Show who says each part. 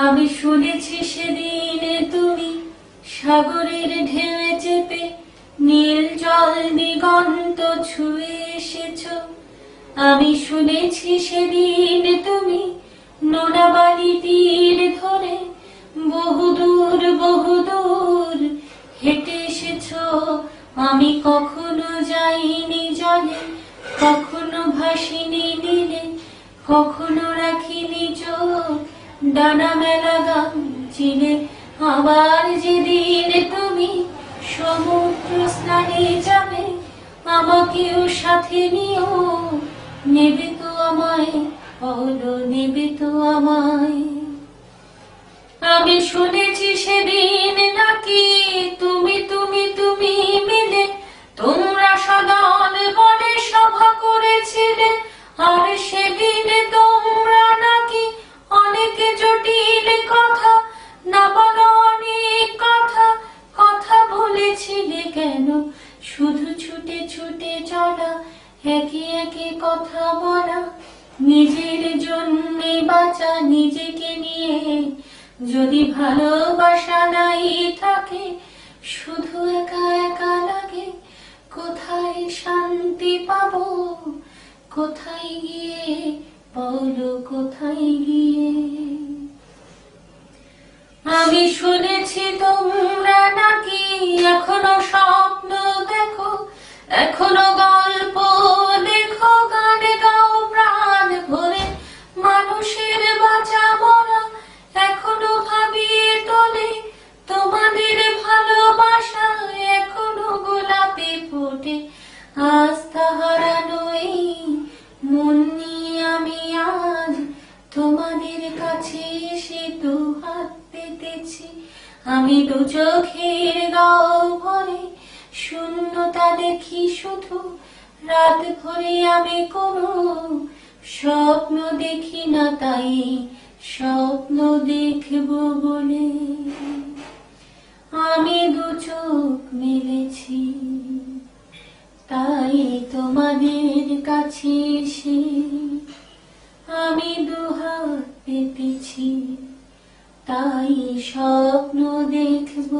Speaker 1: আমি শুনেছি সেদিন তুমি সাগরের ঢেউয়ে চেপে নীল জল দিগন্ত ছুঁয়ে এসেছ। আমি শুনেছি সেদিন তুমি নোনাবালি তীর ধরে বহুদূর বহুদূর হেঁটে এসেছ। আমি কখনো যাইনি জলে, কখনো ভাসিনি নীলে, কখনো রাখিনি চোখ ডানা মেলা গান চিনে। আবার যেদিন তুমি সমুদ্র স্নানে যাবে, আমাকেও সাথে নিও, নেবে তো আমায়, বলো নেবে তো আমায়। আমি শুনেছি সেদিন নাকি তুমি তুমি তুমি মিলে তোমরা সদল বলে সভা করেছিলে, আর সেদিন তোমরা নাকি অনেক জটিল কথা না বলো, অনেক কথা কথা বলেছিলে কেন? শুধু ছুটে ছুটে চলা, একে একে কথা বলা, নিজের জন্যে বাঁচা, নিজেকে নিয়ে। যদি ভালোবাসা নাই থাকে, শুধু একা একা লাগে, কোথায় শান্তি পাবো, কোথায় গিয়ে, বলো কোথায় গিয়ে। আমি শুনেছি তোমরা নাকি এখনো স্বপ্ন দেখো, এখনো গল্প লেখো, গান গাও প্রাণ ভরে, মানুষের বাঁচা মরা এখনো ভাবিয়ে তোলে, তোমাদের ভালোবাসা এখনো গোলাপে ফোটে। আজ তাহারানো এই মন নিয়ে আমি আজ তোমাদের কাছে এসে দু হাত পেতেছি। আমি দু চোখের গাও ভরে শূন্যতা দেখি শুধু, রাত ভরে আমি কোনো স্বপ্ন দেখি না, তাই স্বপ্ন দেখব বলে আমি দু চোখ মেলেছি। তাই তোমাদের কাছে এসে আমি দু হাত পেতেছি, তাই স্বপ্ন দেখব।